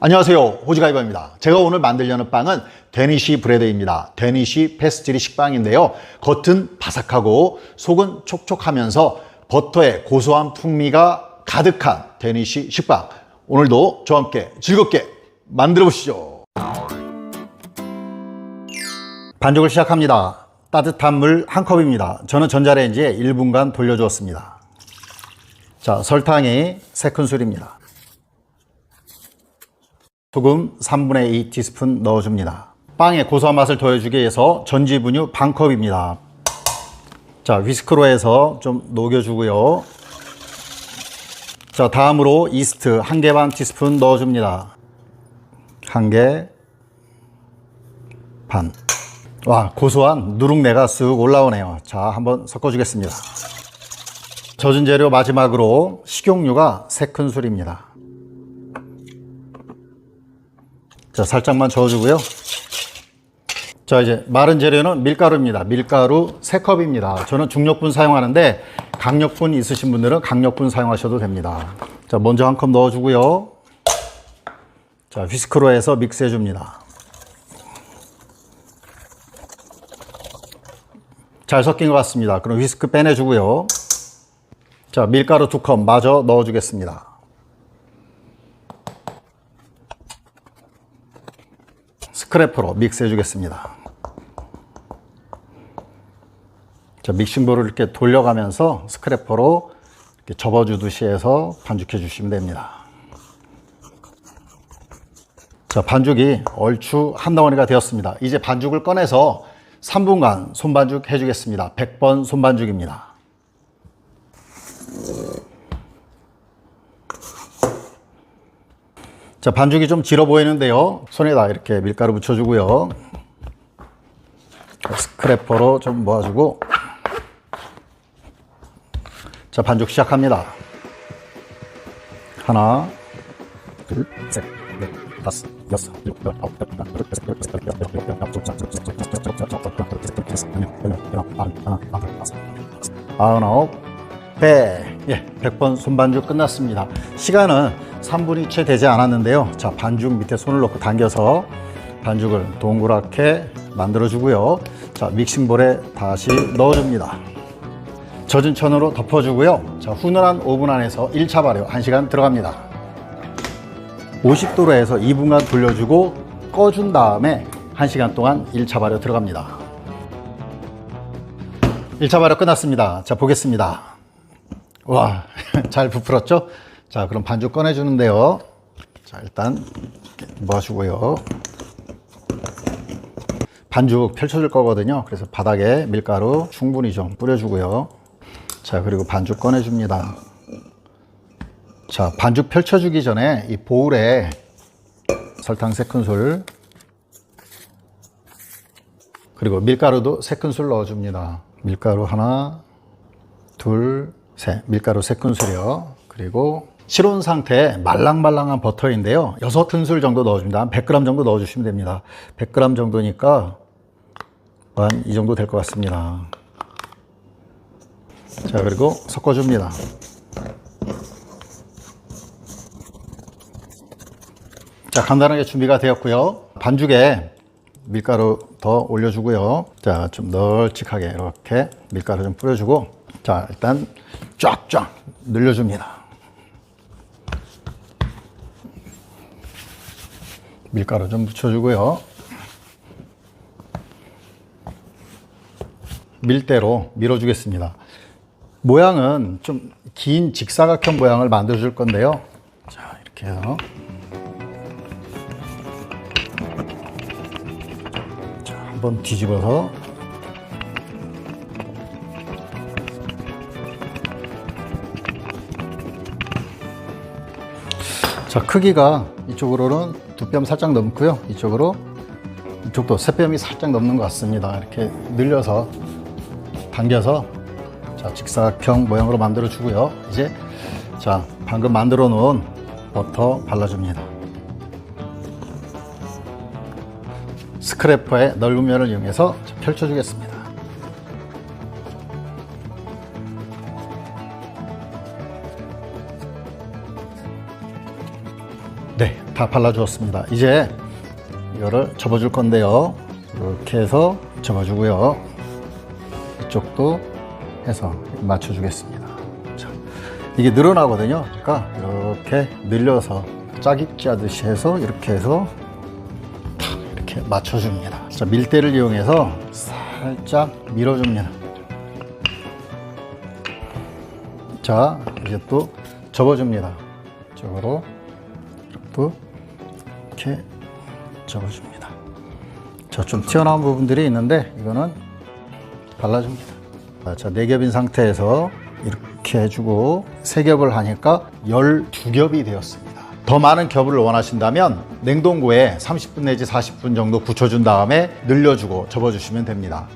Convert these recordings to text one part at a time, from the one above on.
안녕하세요, 호지가이버입니다. 제가 오늘 만들려는 빵은 데니쉬 브레드입니다. 데니쉬 페스트리 식빵인데요, 겉은 바삭하고 속은 촉촉하면서 버터의 고소한 풍미가 가득한 데니쉬 식빵, 오늘도 저와 함께 즐겁게 만들어 보시죠. 반죽을 시작합니다. 따뜻한 물 1컵입니다. 저는 전자레인지에 1분간 돌려주었습니다. 자, 설탕이 3큰술입니다. 소금 3분의 2 티스푼 넣어줍니다. 빵의 고소한 맛을 더해주기 위해서 전지분유 반컵입니다. 자, 위스크로 해서 좀 녹여주고요. 자, 다음으로 이스트 1개 반 티스푼 넣어줍니다. 1개 반. 와, 고소한 누룩내가 쓱 올라오네요. 자, 한번 섞어주겠습니다. 젖은 재료 마지막으로 식용유가 3큰술입니다. 자, 살짝만 저어주고요. 자, 이제 마른 재료는 밀가루입니다. 밀가루 3컵입니다. 저는 중력분 사용하는데 강력분 있으신 분들은 강력분 사용하셔도 됩니다. 자, 먼저 1컵 넣어주고요. 자, 휘스크로 해서 믹스해 줍니다. 잘 섞인 것 같습니다. 그럼 휘스크 빼내주고요. 자, 밀가루 2컵 마저 넣어주겠습니다. 스크래퍼로 믹스해 주겠습니다. 자, 믹싱볼을 이렇게 돌려가면서 스크래퍼로 이렇게 접어주듯이 해서 반죽해 주시면 됩니다. 자, 반죽이 얼추 한 덩어리가 되었습니다. 이제 반죽을 꺼내서 3분간 손반죽 해주겠습니다. 100번 손반죽입니다. 자, 반죽이 좀 질어 보이는데요, 손에다 이렇게 밀가루 묻혀주고요. 스크래퍼로 좀 모아주고, 자, 반죽 시작합니다. 하나, 둘, 셋, 넷, 다섯, 여섯, 일곱, 여덟, 아홉, 열, 하나, 둘, 셋, 넷, 다섯, 여섯, 일곱, 여덟, 아홉, 열, 아흔아홉, 100. 예, 100번 손반죽 끝났습니다. 시간은 3분이 채 되지 않았는데요. 자, 반죽 밑에 손을 놓고 당겨서 반죽을 동그랗게 만들어 주고요. 자, 믹싱볼에 다시 넣어줍니다. 젖은 천으로 덮어주고요. 자, 훈훈한 오븐 안에서 1차 발효 1시간 들어갑니다. 50도로 해서 2분간 돌려주고 꺼준 다음에 1시간 동안 1차 발효 들어갑니다. 1차 발효 끝났습니다. 자, 보겠습니다. 와, 잘 부풀었죠? 자, 그럼 반죽 꺼내주는데요. 자, 일단 모아주고요. 반죽 펼쳐줄 거거든요. 그래서 바닥에 밀가루 충분히 좀 뿌려주고요. 자, 그리고 반죽 꺼내줍니다. 자, 반죽 펼쳐주기 전에 이 보울에 설탕 3큰술, 그리고 밀가루도 3큰술 넣어줍니다. 밀가루 하나, 둘, 셋. 밀가루 3큰술이요. 그리고 실온 상태의 말랑말랑한 버터인데요, 6큰술 정도 넣어줍니다. 한 100g 정도 넣어주시면 됩니다. 100g 정도니까 한 이 정도 될 것 같습니다. 자, 그리고 섞어줍니다. 자, 간단하게 준비가 되었고요. 반죽에 밀가루 더 올려주고요. 자, 좀 널찍하게 이렇게 밀가루 좀 뿌려주고, 자, 일단 쫙쫙 늘려줍니다. 밀가루 좀 묻혀주고요. 밀대로 밀어주겠습니다. 모양은 좀 긴 직사각형 모양을 만들어 줄 건데요. 자, 이렇게 해서. 자, 한번 뒤집어서. 자, 크기가 이쪽으로는 2뼘 살짝 넘고요. 이쪽으로, 이쪽도 3뼘이 살짝 넘는 것 같습니다. 이렇게 늘려서 당겨서, 자, 직사각형 모양으로 만들어 주고요. 이제, 자, 방금 만들어 놓은 버터 발라줍니다. 스크래퍼의 넓은 면을 이용해서 펼쳐주겠습니다. 네, 다 발라주었습니다. 이제 이거를 접어줄 건데요. 이렇게 해서 접어주고요. 이쪽도 해서 맞춰주겠습니다. 자, 이게 늘어나거든요. 그러니까 이렇게 늘려서 짜깁기 하듯이 해서 이렇게 해서 이렇게 맞춰줍니다. 자, 밀대를 이용해서 살짝 밀어줍니다. 자, 이제 또 접어줍니다. 이쪽으로 또 이렇게 접어줍니다. 자, 좀 튀어나온 부분들이 있는데 이거는 발라줍니다. 자, 4겹인 상태에서 이렇게 해주고 3겹을 하니까 12겹이 되었습니다. 더 많은 겹을 원하신다면 냉동고에 30분 내지 40분 정도 굳혀준 다음에 늘려주고 접어주시면 됩니다.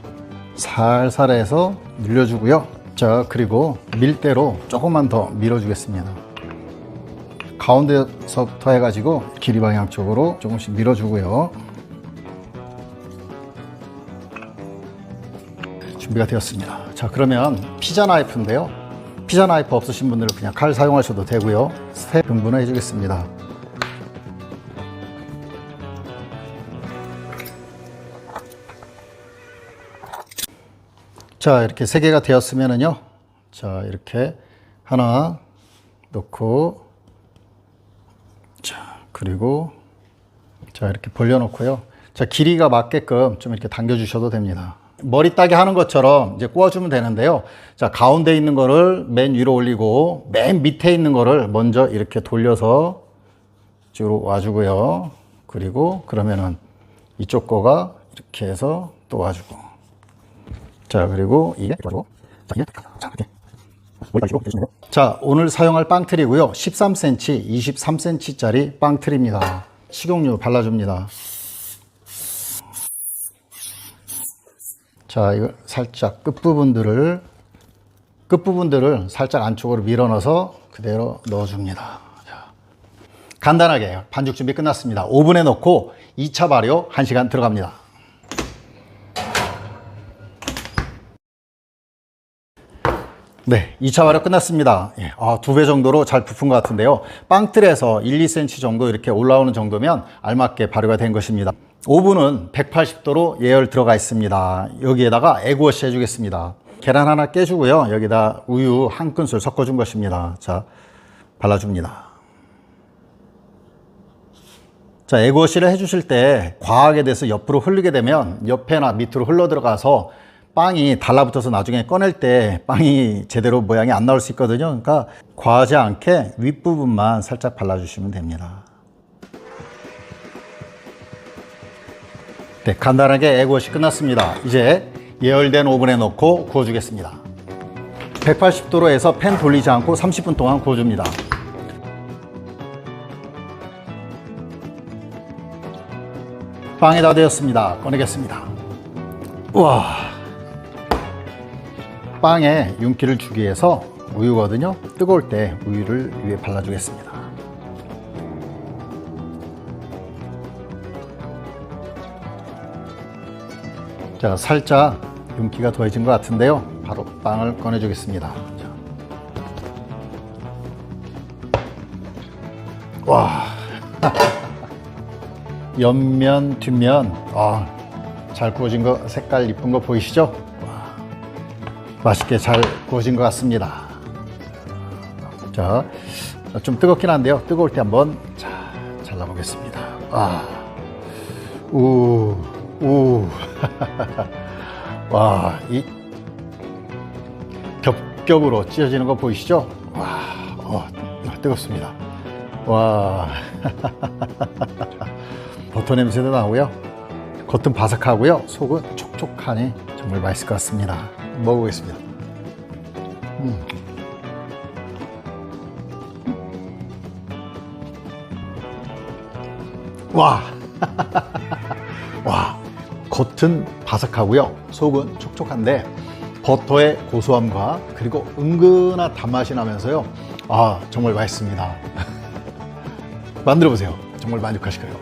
살살 해서 늘려주고요. 자, 그리고 밀대로 조금만 더 밀어주겠습니다. 가운데서부터 해가지고 길이 방향 쪽으로 조금씩 밀어주고요. 준비가 되었습니다. 자, 그러면 피자 나이프인데요. 피자 나이프 없으신 분들은 그냥 칼 사용하셔도 되고요. 3등분을 해주겠습니다. 자, 이렇게 3개가 되었으면은요. 자, 이렇게 하나 넣고, 자, 그리고 자, 이렇게 벌려놓고요. 자, 길이가 맞게끔 좀 이렇게 당겨주셔도 됩니다. 머리 따기 하는 것처럼 이제 구워주면 되는데요. 자, 가운데 있는 거를 맨 위로 올리고 맨 밑에 있는 거를 먼저 이렇게 돌려서 이쪽으로 와주고요. 그리고 그러면은 이쪽 거가 이렇게 해서 또 와주고. 자, 그리고 이게 와주고. 자, 이게 이렇게. 자, 오늘 사용할 빵틀이고요. 13cm, 23cm짜리 빵틀입니다. 식용유 발라줍니다. 자, 이거 살짝 끝부분들을 살짝 안쪽으로 밀어 넣어서 그대로 넣어줍니다. 자, 간단하게 반죽 준비 끝났습니다. 오븐에 넣고 2차 발효 1시간 들어갑니다. 네, 2차 발효 끝났습니다. 예, 2배 정도로 잘 부푼 것 같은데요. 빵틀에서 1, 2cm 정도 이렇게 올라오는 정도면 알맞게 발효가 된 것입니다. 오븐은 180도로 예열 들어가 있습니다. 여기에다가 에그워시 해주겠습니다. 계란 하나 깨주고요. 여기다 우유 한 큰술 섞어준 것입니다. 자, 발라줍니다. 자, 에그워시를 해주실 때 과하게 돼서 옆으로 흐르게 되면 옆에나 밑으로 흘러 들어가서 빵이 달라붙어서 나중에 꺼낼 때 빵이 제대로 모양이 안 나올 수 있거든요. 그러니까 과하지 않게 윗부분만 살짝 발라주시면 됩니다. 네, 간단하게 에그워시 끝났습니다. 이제 예열된 오븐에 넣고 구워주겠습니다. 180도로 해서 팬 돌리지 않고 30분 동안 구워줍니다. 빵이 다 되었습니다. 꺼내겠습니다. 우와, 빵에 윤기를 주기 위해서 우유거든요. 뜨거울 때 우유를 위에 발라주겠습니다. 자, 살짝 윤기가 더해진 것 같은데요. 바로 빵을 꺼내주겠습니다. 자. 와, 옆면, 뒷면, 잘 구워진 거, 색깔 이쁜 거 보이시죠? 와, 맛있게 잘 구워진 것 같습니다. 자, 좀 뜨겁긴 한데요. 뜨거울 때 한번 자, 잘라보겠습니다. 와, 이 겹겹으로 찢어지는 거 보이시죠? 와, 뜨겁습니다. 와, 버터 냄새도 나고요. 겉은 바삭하고요. 속은 촉촉하니 정말 맛있을 것 같습니다. 먹어보겠습니다. 와, 와, 겉은 바삭하고요. 속은 촉촉한데 버터의 고소함과 그리고 은근한 단맛이 나면서요. 정말 맛있습니다. 만들어 보세요. 정말 만족하실 거예요.